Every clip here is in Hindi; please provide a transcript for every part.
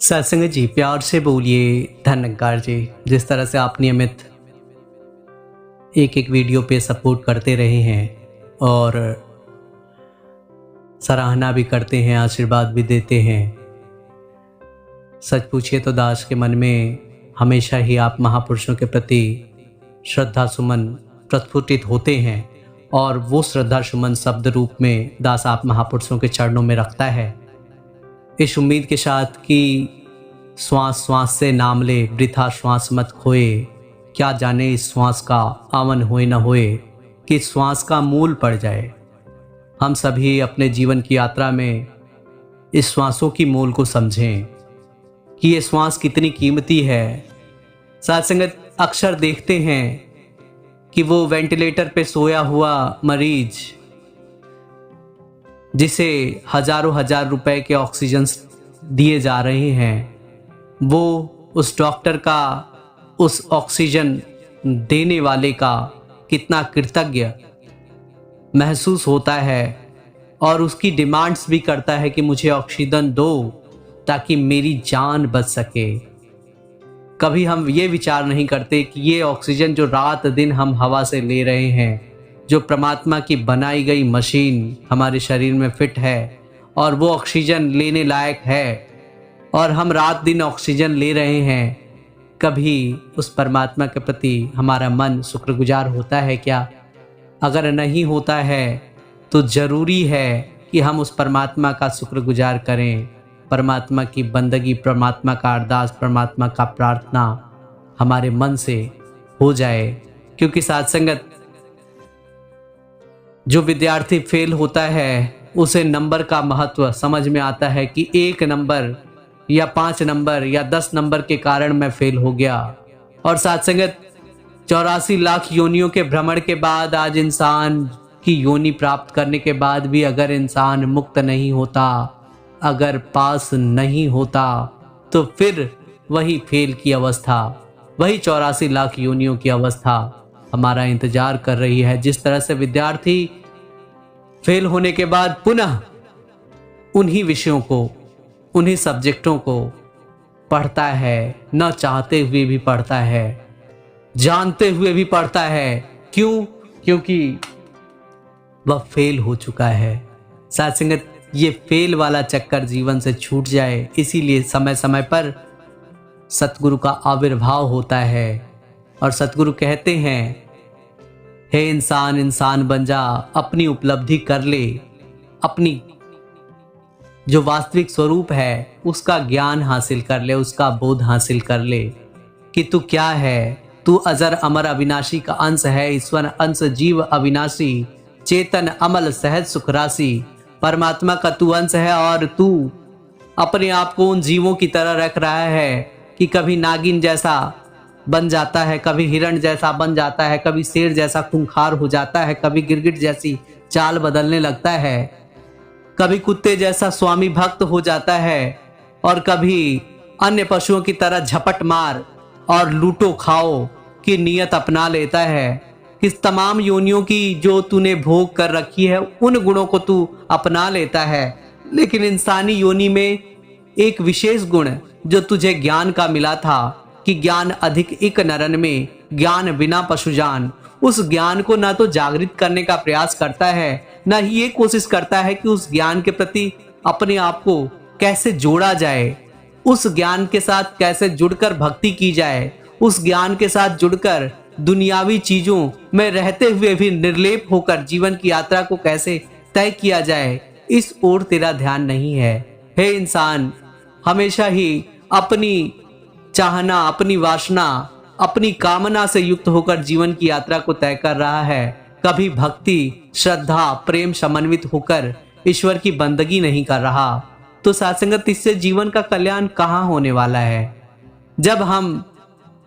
सत्संग जी, प्यार से बोलिए धन्यकार जी। जिस तरह से आप नियमित एक एक वीडियो पे सपोर्ट करते रहे हैं और सराहना भी करते हैं, आशीर्वाद भी देते हैं। सच पूछिए तो दास के मन में हमेशा ही आप महापुरुषों के प्रति श्रद्धा सुमन प्रस्फुटित होते हैं और वो श्रद्धा सुमन शब्द रूप में दास आप महापुरुषों के चरणों में रखता है, इस उम्मीद के साथ कि श्वास श्वास से नाम ले, वृथा श्वास मत खोए। क्या जाने इस श्वास का आवन होए न होए, कि श्वास का मूल पड़ जाए। हम सभी अपने जीवन की यात्रा में इस श्वासों की मूल को समझें कि ये श्वास कितनी कीमती है। साथ संगत अक्सर देखते हैं कि वो वेंटिलेटर पे सोया हुआ मरीज जिसे हजारों हजार रुपए के ऑक्सीजन दिए जा रहे हैं, वो उस डॉक्टर का, उस ऑक्सीजन देने वाले का कितना कृतज्ञ महसूस होता है और उसकी डिमांड्स भी करता है कि मुझे ऑक्सीजन दो ताकि मेरी जान बच सके। कभी हम ये विचार नहीं करते कि ये ऑक्सीजन जो रात दिन हम हवा से ले रहे हैं, जो परमात्मा की बनाई गई मशीन हमारे शरीर में फिट है और वो ऑक्सीजन लेने लायक है और हम रात दिन ऑक्सीजन ले रहे हैं, कभी उस परमात्मा के प्रति हमारा मन शुक्रगुजार होता है क्या? अगर नहीं होता है तो ज़रूरी है कि हम उस परमात्मा का शुक्रगुजार करें। परमात्मा की बंदगी, परमात्मा का अरदास, परमात्मा का प्रार्थना हमारे मन से हो जाए। क्योंकि साथ संगत, जो विद्यार्थी फेल होता है उसे नंबर का महत्व समझ में आता है कि 1 नंबर या 5 नंबर या 10 नंबर के कारण मैं फेल हो गया। और साथ संगत 84 लाख योनियों के भ्रमण के बाद आज इंसान की योनि प्राप्त करने के बाद भी अगर इंसान मुक्त नहीं होता, अगर पास नहीं होता, तो फिर वही फेल की अवस्था, वही 84 लाख योनियों की अवस्था हमारा इंतजार कर रही है। जिस तरह से विद्यार्थी फेल होने के बाद पुनः उन्हीं विषयों को, उन्हीं सब्जेक्टों को पढ़ता है, न चाहते हुए भी पढ़ता है, जानते हुए भी पढ़ता है। क्यों? क्योंकि वह फेल हो चुका है। साथ संगत, ये फेल वाला चक्कर जीवन से छूट जाए, इसीलिए समय समय पर सतगुरु का आविर्भाव होता है और सतगुरु कहते हैं, हे इंसान, इंसान बन जा, अपनी उपलब्धि कर ले, अपनी जो वास्तविक स्वरूप है उसका ज्ञान हासिल कर ले, उसका बोध हासिल कर ले कि तू क्या है। तू अजर अमर अविनाशी का अंश है, ईश्वर अंश जीव अविनाशी, चेतन अमल सहज सुख राशि। परमात्मा का तू अंश है और तू अपने आप को उन जीवों की तरह रख रहा है कि कभी नागिन जैसा बन जाता है, कभी हिरण जैसा बन जाता है, कभी शेर जैसा खूंखार हो जाता है, कभी गिरगिट जैसी चाल बदलने लगता है, कभी कुत्ते जैसा स्वामी भक्त हो जाता है और कभी अन्य पशुओं की तरह झपट मार और लूटो खाओ की नियत अपना लेता है। इस तमाम योनियों की जो तूने भोग कर रखी है उन गुणों को तू अपना लेता है, लेकिन इंसानी योनि में एक विशेष गुण जो तुझे ज्ञान का मिला था कि ज्ञान अधिक इक नरन में, ज्ञान बिना पशुजान, उस ज्ञान को ना तो जागृत करने का प्रयास करता है, ना ही ये कोशिश करता है कि उस ज्ञान के प्रति अपने आप को कैसे जोड़ा जाए, उस ज्ञान के साथ कैसे जुड़कर भक्ति की जाए, उस ज्ञान के साथ जुड़कर दुनियावी चीजों में रहते हुए भी निर्लेप होकर जीवन की यात्रा को कैसे तय किया जाए, इस ओर तेरा ध्यान नहीं है। हे इंसान, हमेशा ही अपनी चाहना, अपनी वासना, अपनी कामना से युक्त होकर जीवन की यात्रा को तय कर रहा है। कभी भक्ति, श्रद्धा, प्रेम समन्वित होकर ईश्वर की बंदगी नहीं कर रहा, तो सत्संगत, इससे जीवन का कल्याण कहाँ होने वाला है? जब हम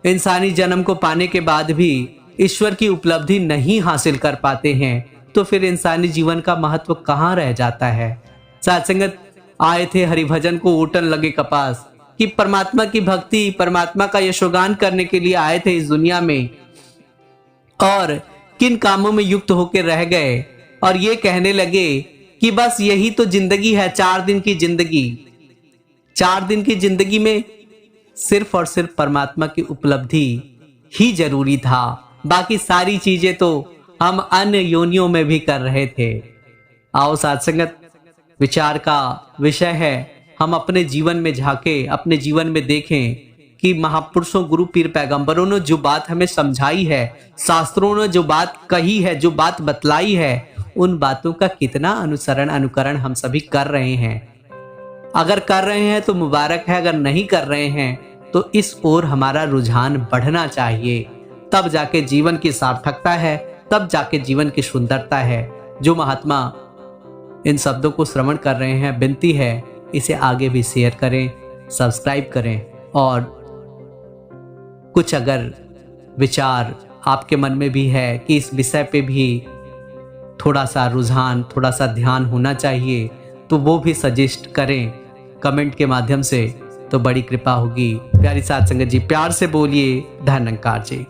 इंसानी जन्म को पाने के बाद भी ईश्वर की उपलब्धि नहीं हासिल कर पाते हैं, तो फिर इंसानी जीवन का महत्व कहाँ रह जाता है? सत्संगत, आए थे हरिभजन को ऊटन लगे कपास, कि परमात्मा की भक्ति, परमात्मा का यशोगान करने के लिए आए थे इस दुनिया में और किन कामों में युक्त होकर रह गए और ये कहने लगे कि बस यही तो जिंदगी है, 4 दिन की जिंदगी, 4 दिन की जिंदगी में सिर्फ और सिर्फ परमात्मा की उपलब्धि ही जरूरी था, बाकी सारी चीजें तो हम अन्य योनियों में भी कर रहे थे। आओ साथ संगत, विचार का विषय है, हम अपने जीवन में झांके, अपने जीवन में देखें कि महापुरुषों, गुरु, पीर, पैगंबरों ने जो बात हमें समझाई है, शास्त्रों ने जो बात कही है, जो बात बतलाई है, उन बातों का कितना अनुसरण अनुकरण हम सभी कर रहे हैं। अगर कर रहे हैं तो मुबारक है, अगर नहीं कर रहे हैं तो इस ओर हमारा रुझान बढ़ना चाहिए। तब जाके जीवन की सार्थकता है, तब जाके जीवन की सुंदरता है। जो महात्मा इन शब्दों को श्रवण कर रहे हैं, विनती है इसे आगे भी शेयर करें, सब्सक्राइब करें, और कुछ अगर विचार आपके मन में भी है कि इस विषय पे भी थोड़ा सा रुझान, थोड़ा सा ध्यान होना चाहिए, तो वो भी सजेस्ट करें कमेंट के माध्यम से, तो बड़ी कृपा होगी। प्यारी साथ संगत जी, प्यार से बोलिए धन निरंकार जी।